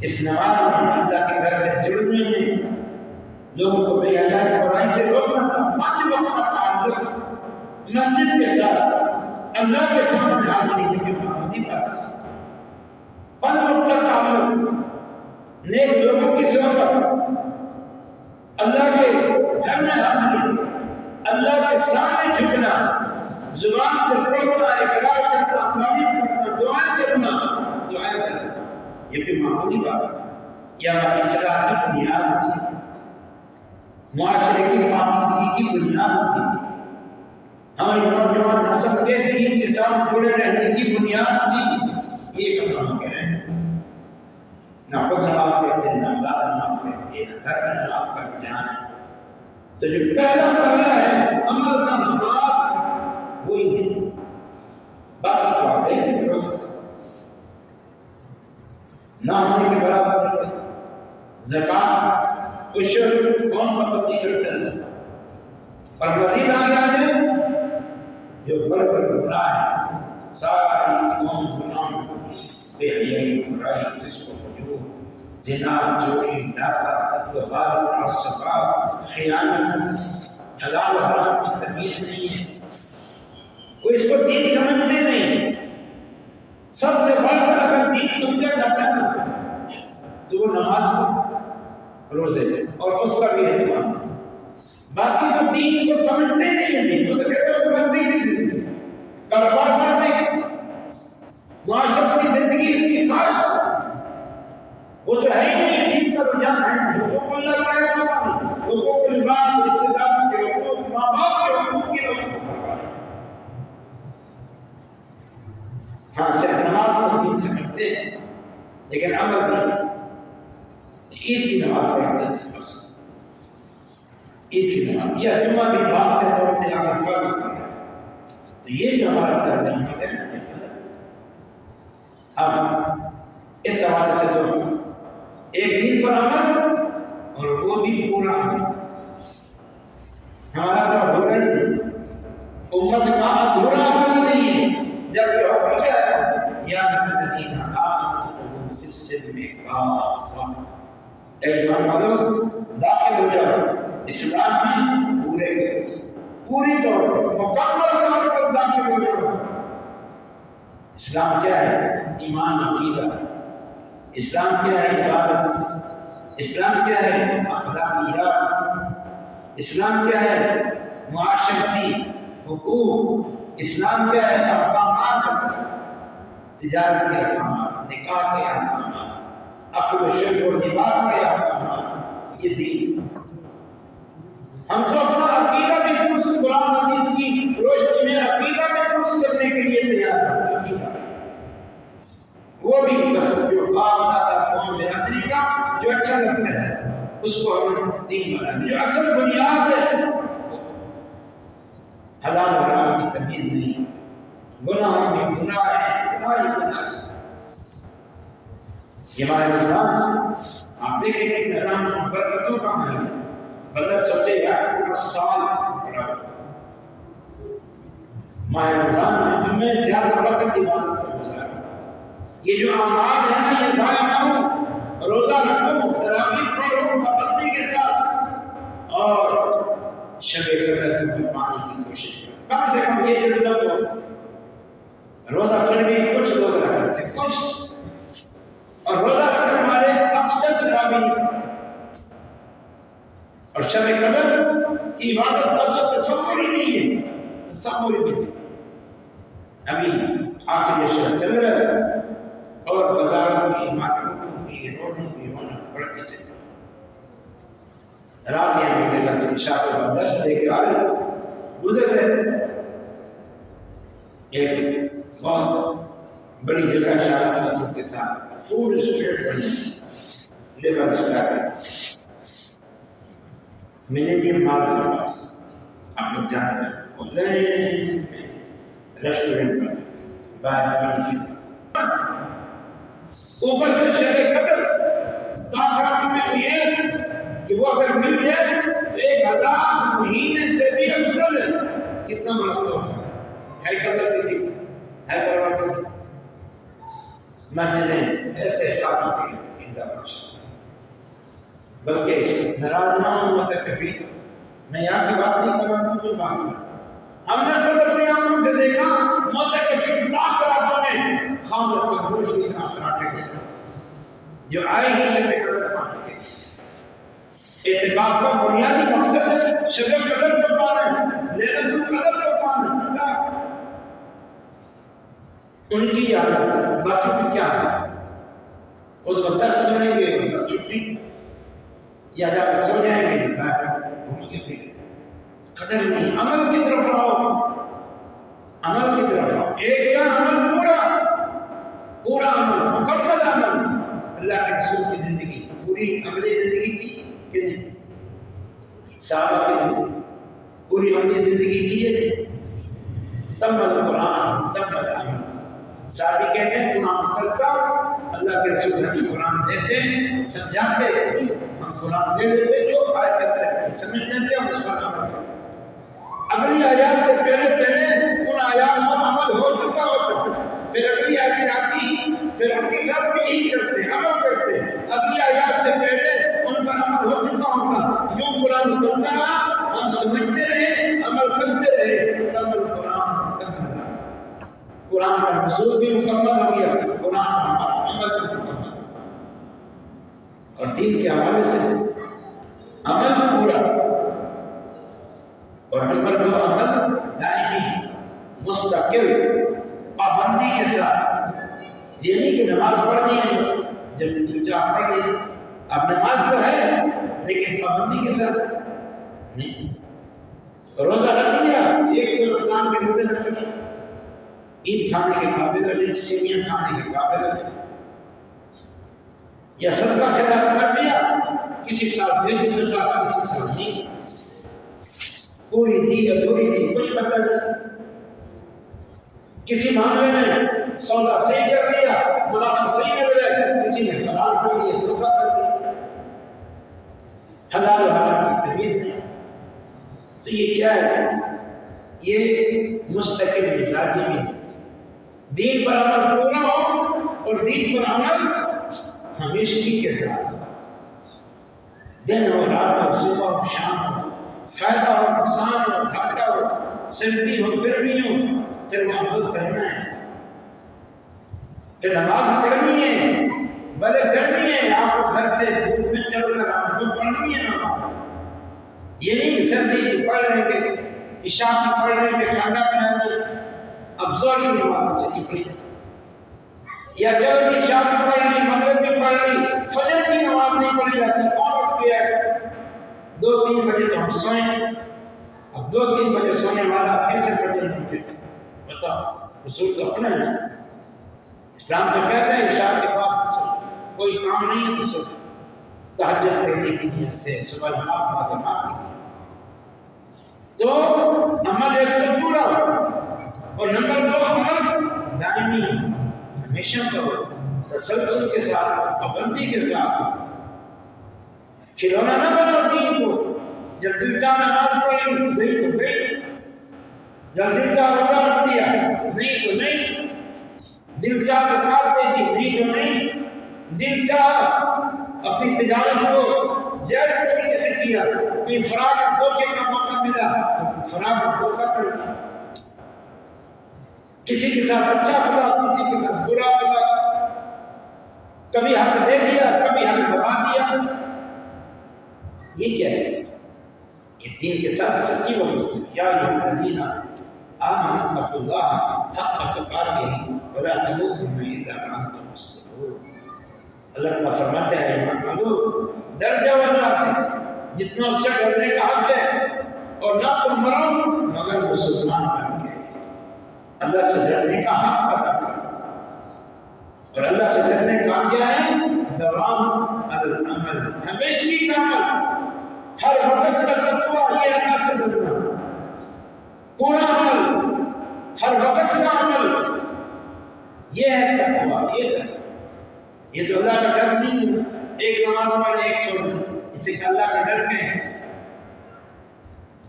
اس نماز میں اللہ کے گھر سے جڑنے میں لوگوں کو بے حیائی برائی سے روکنا تھا. 5 وقت کا تعلق مسجد کے ساتھ اللہ کے سامنے حاضری کی معمولی بات. 5 وقت کا تعلق نیک لوگوں کی صحبت، اللہ کے گھر میں حاضری، اللہ کے سامنے جھکنا، زبان سے پڑھنا، اقرار کرنا، تعریف کرنا، دعائیں کرنا. یہ بھی معمولی بات یا اصلاح کی بنیاد تھی، معاشرے کی پاکیزگی کی بنیاد تھی، ہماری نوجوان نسل کے دین کے ساتھ جڑے رہنے کی بنیاد تھی. یہ کام کہہ رہے ہیں نہ خود نماز پڑھتے نہ اولاد نماز پڑھتے نہ گھر میں نماز کا بیان ہے. تو جو پہلا ہے عمل کا نماز وہی دن، باقی تو آتے ہیں روز نہ ہونے کے برابر. زکات عشر کون پابندی کرتا ہے؟ اور مزید آگے آ جائے جو بڑے بڑے گناہ ہے، ساری قوم گناہ بے حیائی، برائی، فسق و فجور، زنا، چوری، ڈاکہ، قتل و غارت، تعصبات، خیانت، حلال و حرام کی تمیز نہیں ہے. کوئی اس کو دین سمجھتے نہیں. سب سے بڑھ کر اگر دین سمجھا جاتا ہے نا تو وہ نماز کو، روزے اور اس کا بھی اہتمام. باقی تو دین کو سمجھتے نہیں ہیں. دین کو تو کہتے ہیں مرضی کی زندگی، کاروبار مرضی، معاشرتی زندگی اتنی خاص، وہ تو ہے ہی نہیں. دین کا رجحان ہے حقوق اللہ کا اہتمام، حقوق العباد، رشتے داروں کے حقوق، ماں باپ کے حقوق کی روشنی. ہاں صرف نماز کو دین سمجھتے ہیں لیکن عمل نہیں. عید کی نماز پڑھتے ہیں بس، عید کی نماز یا جمعہ بھی باپ کے طور پہ آ کر فرض کرنا. تو یہ جو ہمارا طرز عمل ہے. اب اس حوالے سے تو ایک دن پر عمل اور وہ بھی پورا عمل ہمارا تو ادھورا ہی نہیں. امت کا ادھورا عمل ہی نہیں ہے. جبکہ حکم کیا ہے؟ یا الذین آمنوا فی السلم کافہ، ایمان والو داخل ہو جاؤ اسلام میں پوری طور پر مکمل طور پر داخل ہو جاؤ. اسلام کیا ہے؟ ایمان، عقیدہ. اسلام کیا ہے؟ عبادت. اسلام کیا ہے؟ اخلاقیات. اسلام کیا ہے؟ معاشرتی حقوق. اسلام کیا ہے؟ احکامات، تجارت کے احکامات، نکاح کے احکامات، اکل و شرب و لباس کے احکامات. یہ دین. ہم تو اپنا عقیدہ بھی درست قرآن حدیث کی روشنی میں عقیدہ بھی درست کرنے کے لیے تیار ہیں. عقیدہ وہ بھی بس جو باپ دادا قوم برادری کا جو اچھا لگتا ہے اس کو ہم دین بنانا. جو اصل بنیاد ہے حلال حرام کی تمیز نہیں. گناہ میں گناہ ہے، گناہ ہی گناہ ہے. یہ ہمارے رمضان آپ دیکھیں کہ رمضان برکتوں کا مہینہ. بندہ سوچے یار پورا سال پڑا ماہ رمضان میں زیادہ وقت عبادت میں گزارا. یہ جو اعمال ہے نا یہ ضائع نہ ہو. روزہ رکھو، تراویح پڑھو پابندی کے ساتھ، اور شب قدر میں پانے کی کوشش کرو. کم سے کم یہ جذبہ تو روزہ پھر بھی کچھ لوگ رکھ لیتے کچھ، اور روزہ رکھنے والے اکثر تراویح اور شب قدر کی عبادت کا تو تصور ہی نہیں ہے. تصور بھی نہیں. ابھی آخری شب چل رہا ہے اور بازاروں کی، مارکیٹوں کی، روڈوں کی رونق بڑھتی چلی. رات یہاں پہ جگہ سے عشاء کے بعد درس دے کے آئے، گزر گئے. ایک بہت بڑی جگہ شارع فاصل کے ساتھ فوڈ اسٹریٹ بنی، لیبر اسٹریٹ ملینیم مال کے پاس. آپ لوگ جانتے ہیں ریسٹورنٹ پر باہر بڑی چیز اوپر سے شب قدر داخلہ میں ہوئی ہے کہ وہ اگر مل جائے تو 1000 مہینے سے بھی افضل ہے. کتنا بڑا تحفہ ہے. قدر کسی ہے پرواہ کسی مسجدیں ایسے خالی پڑی. بلکہ ناراض نہ ہوں متکفین. میں یہاں کی بات نہیں کر رہا ہوں، میں بات کر رہا ہوں. ہم نے خود اپنی آنکھوں سے دیکھا متکفین تاکراتوں نے خام گوشت کی طرح خراٹے دے جو آئے ہی شب قدر پانے کے. اعتکاف کا بنیادی مقصد ہے شب قدر کو پانا، لیلۃ القدر کو پانا. ان کی عادت باقی بھی کیا ہے؟ خود بدت سنیں گے بس چھٹی، یا جا کر سو جائیں گے گھومیں گے پھر. قدر نہیں. عمل کی طرف آؤ، عمل کی طرف آؤ. ایک کا عمل پورا عمل، مکمل عمل. اللہ کے رسول کی زندگی پوری عملی زندگی تھی کہ نہیں؟ صحابہ کی زندگی پوری عملی زندگی تھی یا نہیں؟ تمل قرآن تمل عمل. ساتھی کہتے ہیں قرآن کرتا، اللہ کے رسول ہمیں قرآن دیتے سمجھاتے، ہم قرآن دے دیتے جو آئے کرتے سمجھ لیتے ہم اس پر عمل کرتے. اگلی آیات سے پہلے ان آیات پر عمل ہو چکا ہوتا، پھر اگلی آیات آتی، پھر ہم کے ساتھ بھی یہی کرتے عمل کرتے. اگلی آیات سے پہلے ان پر عمل ہو چکا ہوتا. یوں قرآن کرتا رہا، ہم سمجھتے رہے، عمل کرتے رہے. تمل قرآن تمل قرآن کا نزول بھی مکمل ہو گیا، قرآن کا عمل بھی مکمل. اور دین کے حوالے سے عمل پورا، اور نمبر 2 عمل دائمی مستقل پابندی کے ساتھ. یہ نہیں کہ نماز پڑھنی ہے بس جب دل چاہ پڑھ لی. اب نماز تو ہے لیکن پابندی کے ساتھ نہیں. روزہ رکھ لیا، ایک دو رمضان کے روزے رکھ لیا، عید کھانے کے قابل ہے، سیویاں کھانے کے قابل ہے، یا صدقہ خیرات کر دیا، کسی سال دے دی صدقہ، کسی سال نہیں، پوری دی ادھوری دی کچھ پتہ نہیں. کسی معاملے میں سودا صحیح کر دیا، منافع صحیح مل گئے، کسی نے فلال کر دیا، دھوکہ کر دیا، حلال و حرام کی تمیز نہیں. تو یہ کیا ہے؟ یہ مستقل مزاجی میں دین پر عمل پورا ہو، اور دین پر عمل ہمیشگی کے ساتھ، دن ہو رات ہو صبح ہو شام ہو، فائدہ ہو نقصان ہو گھاٹا ہو، سردی ہو گرمی ہو، پھر وہ عمل کرنا ہے. پھر نماز پڑھنی ہے، بھلے گرمی ہے، آپ کو گھر سے دھوپ میں چل کر آپ کو پڑھنی ہے نماز. یہ نہیں کہ سردی کی پڑھ رہے گے، عشاء کی پڑھ رہے گے، ٹھنڈا پہن گے، اب زور کی نماز چلی پڑی، یا چلو جی عشاء کی پڑھ لی، مغرب کی پڑھ لی، فجر کی نماز نہیں پڑھی جاتی. کون اٹھ گیا ہے؟ 2-3 بجے تو ہم سوئیں. اب 2-3 بجے سونے والا پھر سے فجر نہیں اٹھے. بتاؤ، رسول تو اپنا ہے. اسلام تو کہتا ہے عشاء کے بعد سو، کوئی کام نہیں ہے تو سو. تہجد پڑھنے کی نیت سے صبح نماز بعد نماز کی نیت سے. تو عمل ایک تو پورا، اور نمبر 2 عمل دائمی، ہمیشہ کرو، تسلسل کے ساتھ، پابندی کے ساتھ. کھلونا نہ بناؤ دین کو. جب دل چاہ نماز پڑھی گئی تو گئی، جب دل چاہ روزہ رکھ دیا نہیں تو نہیں، دل چاہ زکات دے دی نہیں تو نہیں، دل چاہ اپنی تجارت کو جائز طریقے سے کیا، کوئی فراغ دھوکے کا موقع ملا تو فراغ دھوکہ کر دیا. کسی کے ساتھ اچھا کھلا، کسی کے ساتھ برا کھلا، کبھی حق دے دیا، کبھی حق دبا دیا. یہ کیا ہے؟ یہ دین کے ساتھ سچی وابستگی. یا ایھا الذین آمنوا اتقوا اللہ حق تقاتہ ولا تموتن الا وانتم مسلمون. اللہ تعالیٰ فرماتے ہیں ایمان والو، ڈر جاؤ اللہ سے جتنا اچھا ڈرنے کا حق ہے، اور نہ تم مرو مگر مسلمان بن کے. اللہ سے ڈرنے کا حق ادا کرو، اور اللہ سے ڈرنے کا کیا ہے؟ دوام العمل، ہمیشگی کا عمل، ہر وقت کا تقویٰ. یہ اللہ سے ڈرنا، پورا عمل، ہر وقت کا عمل، یہ ہے تقویٰ. یہ تقویٰ، یہ تو اللہ کا ڈر نہیں ہے. ایک نماز پڑھے ایک چھوڑ دیں، اسے کہ اللہ کا ڈر کہیں.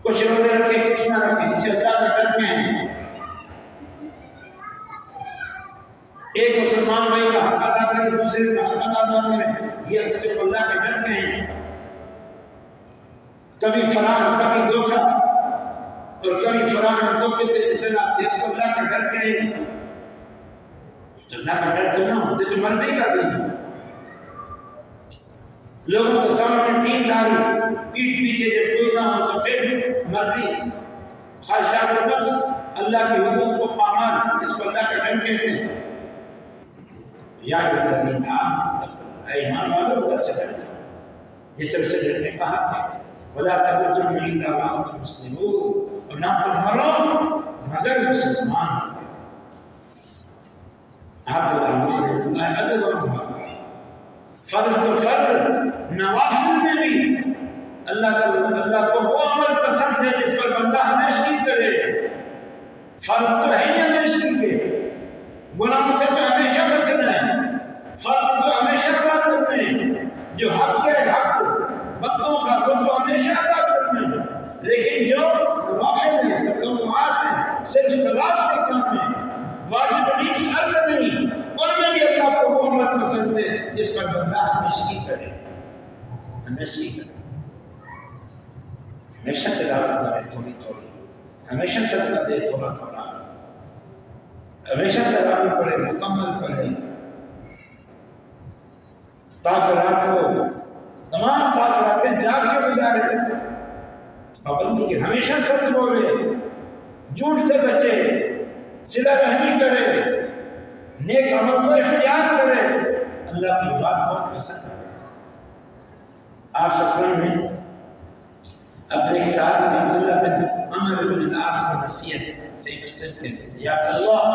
کچھ روزے رکھے کچھ نہ رکھے، اسے اللہ کا ڈر کہیں. ایک مسلمان بھائی کا حق ادا کرے، دوسرے کا حق ادا کرے، یہ صرف اللہ کا ڈر کہیں. کبھی فراغ کبھی دھوکہ، اور کبھی فراغ اور دھوکے سے اتنا جس کو اللہ کا ڈر کہیں گے تو اللہ کا ڈر تو نہ ہوتے تو مرضی کا دین، لوگوں کے سامنے دین داری، پیٹھ پیچھے جب کوئی نہ ہو تو پھر مرضی، خواہشات نفس، اللہ کے حقوق کو پامال، اس کو اللہ کا ڈر کہتے ہیں۔ یا الذین آمنوا، اے ایمان والو اللہ سے ڈرنا، یہ سب سے ڈرنے کا حق ہے۔ ولا تموتن الا وانتم مسلمون، اور نہ تم مرو مگر مسلمان ہو۔ آپ اللہ ادب اور فرض تو فرض، نوافل میں بھی اللہ کو وہ عمل پسند ہے جس پر بندہ ہمیشہ کرے، فرض تو ہے ہی ہمیشہ کے، گناہوں سے تو ہمیشہ بچنا ہے، فرض تو ہمیشہ ادا کرنے ہیں، جو حق ہے حق بندوں کا وہ تو ہمیشہ ادا کرنے ہیں، لیکن جو نوافل ہیں، تطوعات ہیں، صرف ثواب کے کام ہیں، واجب نہیں فرض نہیں، ان میں بھی اللہ کو وہ عمل پسند ہے جس پر بندہ ہمیشہ کرے، ہمیشہ کرے، ہمیشہ تلاوت کرے تھوڑی تھوڑی، ہمیشہ صدقہ دے تھوڑا تھوڑا، ہمیشہ تلاوت پڑھے مکمل پڑھے، تاکہ رات کو تمام راتیں جاگ کے گزارے، پابندی کے ہمیشہ سچ بولے، جھوٹ سے بچے، صلہ رحمی کرے، نیک عمل کو اختیار کرے، اللہ کی بات بہت پسند ہے۔ آپ سفر میں اپنے ایک صحابی عبداللہ بن عمر بن العاص کو نصیحت سے مسلم کہتے ہیں، یا اللہ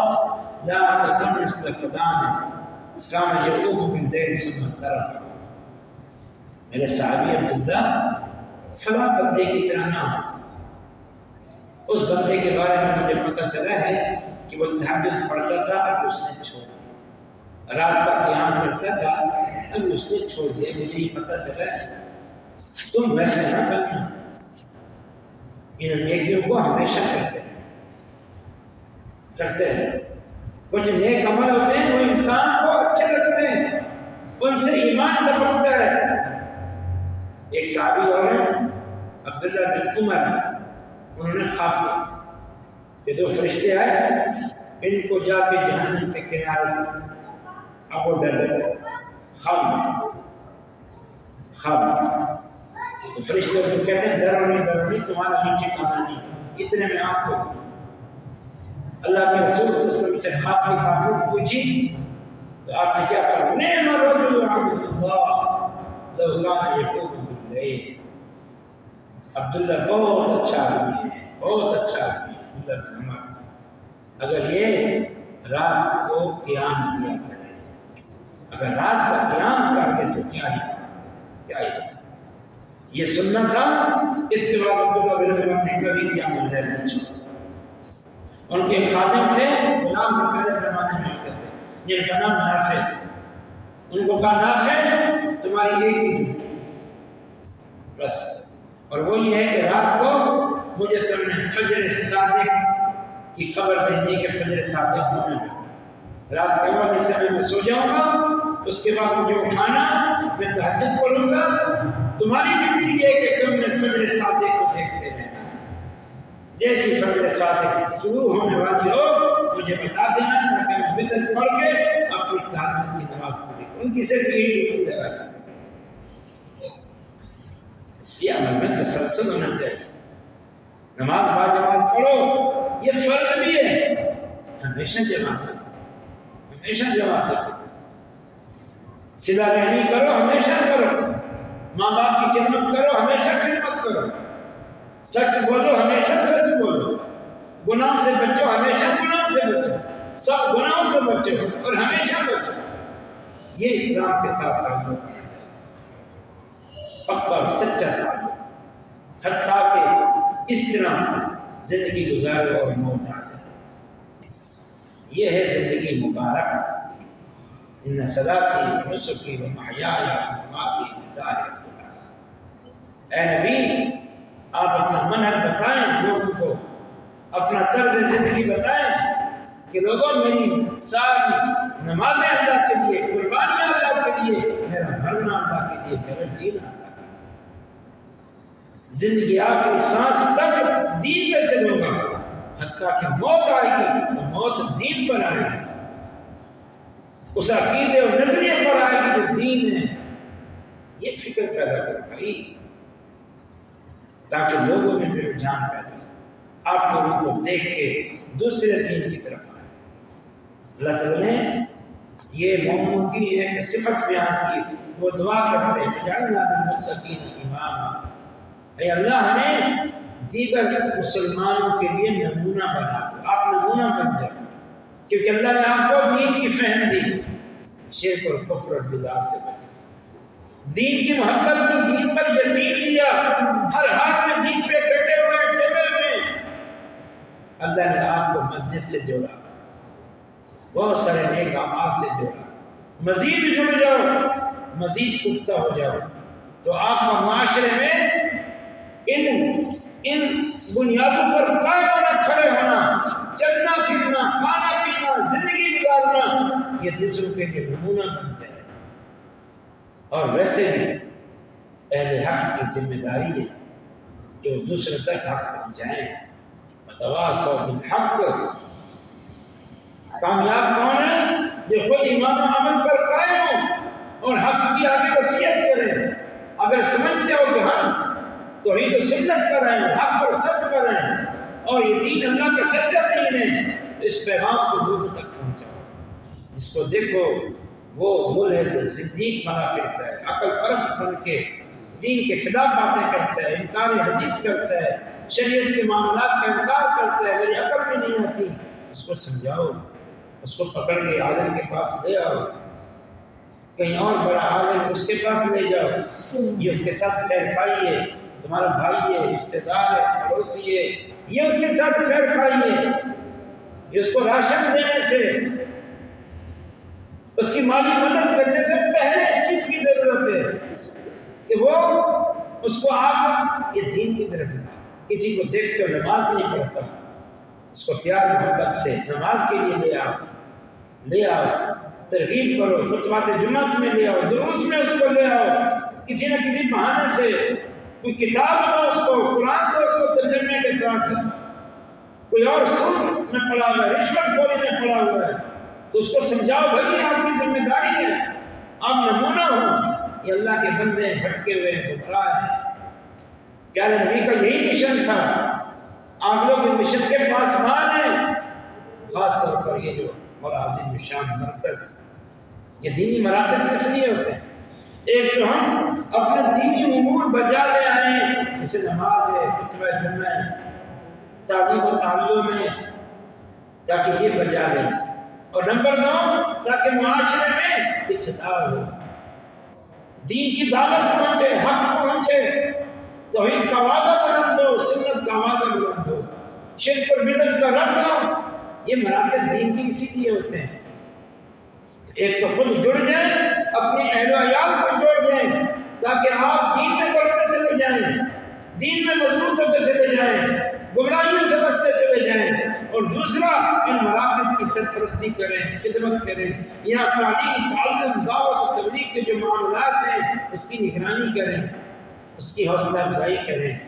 لا تکن مثل فلان کان یقوم باللیل ثم ترک، میرے صحابی عبداللہ فلاں بندے کی طرح نہ ہو، اس بندے کے بارے میں مجھے پتہ چلا ہے کہ وہ تہجد پڑھتا تھا اب اس نے چھوڑ دیا، رات کا قیام کرتا تھا اب اس نے چھوڑ دیا، مجھے یہ پتہ چلا ہے تم ویسے نہ بننا، ان نیکیوں کو ہمیشہ کرتے ہیں، کچھ نیک عمل ہوتے ہیں وہ انسان کو اچھے لگتے ہیں، ان سے ایمان ٹپکتا ہے۔ ایک صحابی اور ہیں عبداللہ بن عمر، انہوں نے خواب دیکھا کہ دو فرشتے آئے، ان کو جا کے جہنم کے کنارے پر، اب وہ ڈر گئے، خواب تو فرشتے کو کہتے ہیں ڈرو نہیں تمہارا یہ ٹھکانا نہیں، اتنے میں آپ کو اللہ کے رسول صلی اللہ علیہ وسلم سے خواب کی تعبیر پوچھی تو آپ نے کیا فرمایا، نعم الرجل عبد اللہ لو کان یقوم باللیل، عبداللہ بہت اچھا آدمی ہے، بہت اچھا آدمی ہے عبداللہ بن عمر، اگر یہ رات کو قیام کیا کرے، اگر رات کا قیام کر کے تو کیا ہی یہ سننا تھا۔ اس کے بعد عبداللہ بن عمر نے کبھی قیام اللیل نہیں چھوڑا۔ ان کے خادم تھے، غلام میں پہلے زمانے میں ہوتے تھے، جن کا نام نافع، ان کو کہا نافع تمہاری ایک ہی ڈیوٹی بس، اور وہ یہ ہے کہ رات کو مجھے تم نے فجر صادق کی خبر دے دی کہ فجر صادق ہونے میں، رات کے اول حصے میں سو جاؤں گا، اس کے بعد مجھے اٹھانا، میں تہجد پڑھوں گا، تمہاری ڈیوٹی یہ کہ تم نے فجر صادق کو دیکھتے رہنا، جیسی فجر صادق شروع ہونے والی ہو مجھے بتا دینا تاکہ میں وتر پڑھ کے اپنی تہجد کی نماز پوری کروں۔ ان کی صرف یہی ڈیوٹی لگا ہے، اس لیے عمل میں تسلسل ہونا چاہیے، نماز باجماعت پڑھو، یہ فرض بھی ہے، ہمیشہ جماعت سے صلہ رحمی کرو، ہمیشہ کرو، ماں باپ کی خدمت کرو، ہمیشہ خدمت کرو، سچ بولو، ہمیشہ سچ بولو، گناہوں سے بچو، ہمیشہ گناہوں سے بچو، سب گناہوں سے بچو اور ہمیشہ بچو، یہ اسلام کے ساتھ تعلق ہے، پکا اور سچا تعلق، حتیٰ کہ اس طرح زندگی گزارے اور موت آ جائے، یہ ہے زندگی مبارک۔ ان صلاتی و نسکی و محیای و مماتی للہ رب العالمین۔ اے نبی آپ اپنا منہج بتائیں لوگوں کو، اپنا طرز زندگی بتائیں کہ لوگوں میری ساری نمازیں اللہ کے لیے، قربانیاں اللہ کے لیے، میرا مرنا اللہ کے لیے، میرا جینا اللہ کے لیے۔ زندگی آخری سانس تک دین پہ چلوں گا، حتیٰ کہ موت آئے گی تو موت دین پر آئے گی، اس عقیدے اور نظریے پر آئے گی جو دین ہے۔ یہ فکر پیدا کر بھائی، تاکہ لوگوں میں میرے جان پیدا ہو، آپ لوگوں کو دیکھ کے دوسرے دین کی طرف آئے۔ اللہ تعالیٰ نے یہ مومنوں کی ایک صفت بیان کی، وہ دعا کرتے ہیں جعلنا للمتقین اماما، اے اللہ ہمیں دیگر مسلمانوں کے لیے نمونہ بنا دو، آپ نمونہ بن جائیں، کیونکہ اللہ نے آپ کو دین کی فہم دی، شرک اور کفر اور بدعات سے بچے، دین کی محبت کی، دین پر یقین دیا، ہر حال میں دین پہ ڈٹے ہوئے جبل میں۔ اللہ نے آپ کو مسجد سے جوڑا، بہت سارے نیک اعمال سے جوڑا، مزید جڑ جاؤ، مزید پختہ ہو جاؤ، تو آپ کا معاشرے میں ان بنیادوں پر قائم ہونا، کھڑے ہونا، چلنا پھرنا، کھانا پینا، زندگی گزارنا، یہ دوسروں کے لیے نمونہ بن جائے۔ اور ویسے بھی اہل حق کی ذمہ داری ہے کہ وہ دوسروں تک حق پہنچائیں۔ وتواصوا بالحق، کامیاب کون ہے؟ جو خود ایمان و عمل پر قائم ہو اور حق کی آگے وصیت کریں۔ اگر سمجھتے ہو کہ ہم توحید و سنت پر ہیں، حق پر سب پر ہیں، اور یہ دین اللہ کا سچا دین ہے، تو اس پیغام کو لوگوں تک پہنچاؤ۔ جس کو دیکھو وہ ملحد صدیق بنا پھرتا ہے، عقل پرست بن کے دین کے خلاف باتیں کرتا ہے، انکار حدیث کرتا ہے، شریعت کے معاملات کا انکار کرتا ہے، میری عقل میں نہیں آتی، اس کو سمجھاؤ، اس کو پکڑ کے عالم کے پاس لے آؤ، کہیں اور بڑا عالم اس کے پاس لے جاؤ، یہ اس کے ساتھ خیر کھائیے، تمہارا بھائی ہے، رشتہ دار ہے، پڑوسی ہے، یہ اس کے ساتھ خیر کھائیے، یہ اس کو راشن دینے سے، اس کی مالی مدد کرنے سے پہلے اس چیز کی ضرورت ہے کہ وہ اس کو آپ یہ دین کی طرف لائے۔ کسی کو دیکھتے ہو نماز نہیں پڑھتا، اس کو پیار محبت سے نماز کے لیے لے آؤ، ترغیب کرو، خطبات جمعہ میں لے آؤ، دروس میں اس کو لے آؤ، کسی نہ کسی بہانے سے کوئی کتاب دو اس کو، قرآن دو اس کو ترجمے کے ساتھ، کوئی اور سود میں پڑا ہوا ہے، رشوت خوری میں پڑا ہوا ہے، تو اس کو سمجھاؤ بھائی آپ کی ذمہ داری ہے، آپ نمونہ ہو، یہ اللہ کے بندے بھٹکے ہوئے گمراہ ہیں۔ پیارے نبی کا یہی مشن تھا، آپ لوگ اس مشن کے پاسبان ہیں، خاص طور پر یہ جو بڑا عظیم شان مرکز، یہ دینی مراکز کس لیے ہوتے ہیں؟ ایک تو ہم اپنے دینی امور بجا لے آئیں، جیسے نماز ہے، خطبہ جمعہ ہے، تعلیم و تعلم ہے، تاکہ یہ بجا لیں، اور نمبر 2 تاکہ معاشرے میں اصلاح ہو، دین کی دعوت پہنچے، حق پہنچے، توحید کا آوازہ بلند ہو، سنت کا آوازہ بلند ہو، شرک اور بدعت کا رد ہو۔ یہ مراکز دین کی اسی لیے ہوتے ہیں۔ ایک تو خود جڑ جائیں، اپنے اہل و عیال کو جوڑ دیں، تاکہ آپ دین میں بڑھتے چلے جائیں، دین میں مضبوط ہوتے چلے جائیں، گمراہیوں سے بچتے چلے جائیں، اور دوسرا ان مراکز کی سرپرستی کریں، خدمت کریں، یہاں تعلیم، تعلم، دعوت و تبلیغ کے جو معاملات ہیں اس کی نگرانی کریں، اس کی حوصلہ افزائی کریں،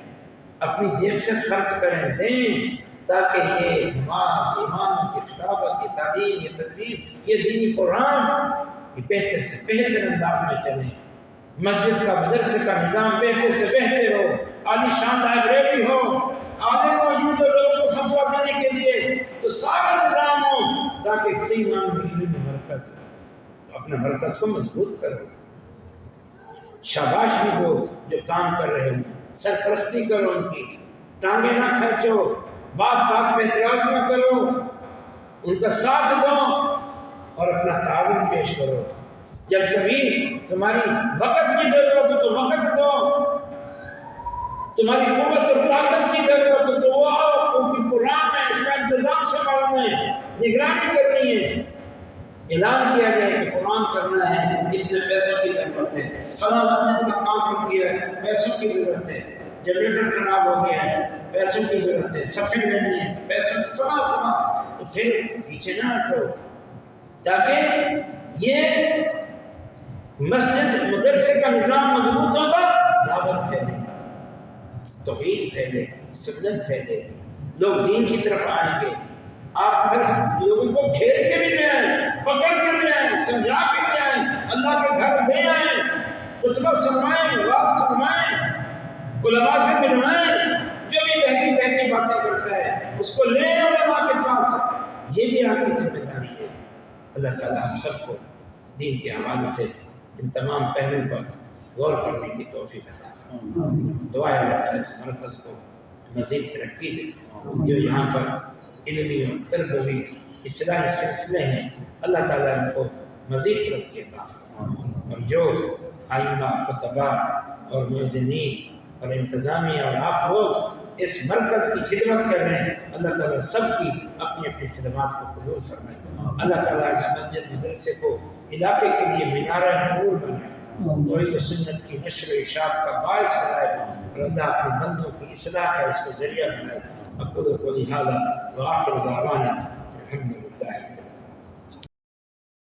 اپنی جیب سے خرچ کریں، دیں، تاکہ یہ نماز، ایمان کی خطابت، یہ تعلیم، یہ تدریس، یہ دینی قرآن یہ بہتر سے بہتر انداز میں چلیں، مسجد کا مدرسے کا نظام بہتر سے بہتر ہو، عالی شان لائبریری ہو، عالم موجود ہو لوگوں کو فتویٰ دینے کے لیے، تو سارا نظام ہو، تاکہ صحیح معنی میں علم مرکز ہو۔ اپنے مرکز کو مضبوط کرو، شاباش بھی دو جو کام کر رہے ہوں، سرپرستی کرو، ان کی ٹانگیں نہ کھینچو، بات پہ اعتراض نہ کرو، ان کا ساتھ دو اور اپنا تعاون پیش کرو۔ جب کبھی تمہاری وقت کی ضرورت ہو تو وقت دو، تمہاری قوت اور طاقت کی ضرورت ہو تو وہ آؤ، کیونکہ قرآن میں اس کا انتظام سنبھالنا ہے، نگرانی کرنی ہے، اعلان کیا جائے کہ قرآن کرنا ہے، اتنے پیسوں کی ضرورت ہے، فلاں مسجد کا کام رک گیا ہے، پیسوں کی ضرورت ہے، جنریٹر خراب ہو گیا ہے، پیسوں کی ضرورت ہے، صفیں لینی ہے، پیسوں فلاں، تو پھر پیچھے نہ ہٹو، تاکہ یہ مسجد مدرسے کا نظام مضبوط ہوگا، دعوت پھیلے گا، توحید پھیلے گی، سنت پھیلے گی، لوگ دین کی طرف آئیں گے۔ آپ پھر لوگوں کو گھیر کے بھی لے آئیں، پکڑ کے لے آئیں، سمجھا کے لے آئیں، اللہ کے گھر لے آئیں، خطبہ سنوائیں، واعظ سنوائیں، علماء سے ملوائیں۔ جو بھی بہتی بہتی باتیں کرتا ہے اس کو لے علماء کے پاس، یہ بھی آپ کی ذمہ داری ہے۔ اللہ تعالیٰ ہم سب کو دین کے حوالے سے ان تمام پہلوؤں پر غور کرنے کی توفیق عطا فرمائے۔ دعا ہے اللہ تعالیٰ اس مرکز کو مزید ترقی دے، جو یہاں پر علمی اور تربوی اصلاحی سلسلے ہیں، اللہ تعالیٰ ان کو مزید ترقی عطا فرمائے، اور جو آئمہ، خطباء اور مؤذنین اور انتظامیہ اور آپ لوگ اس مرکز کی خدمت کر رہے ہیں، اللہ تعالیٰ سب کی اپنی اپنی خدمات کو قبول فرمائے۔ اللہ تعالیٰ اس مسجد مدرسے کو علاقے کے لیے مینارہ نور بنائے، توحید و سنت کی نشر و اشاعت کا باعث بنائے، اور اللہ اپنے بندوں کی اصلاح کا اس کو ذریعہ بنائے۔ اقول قولی ھذا وآخر دعوانا الحمد للہ۔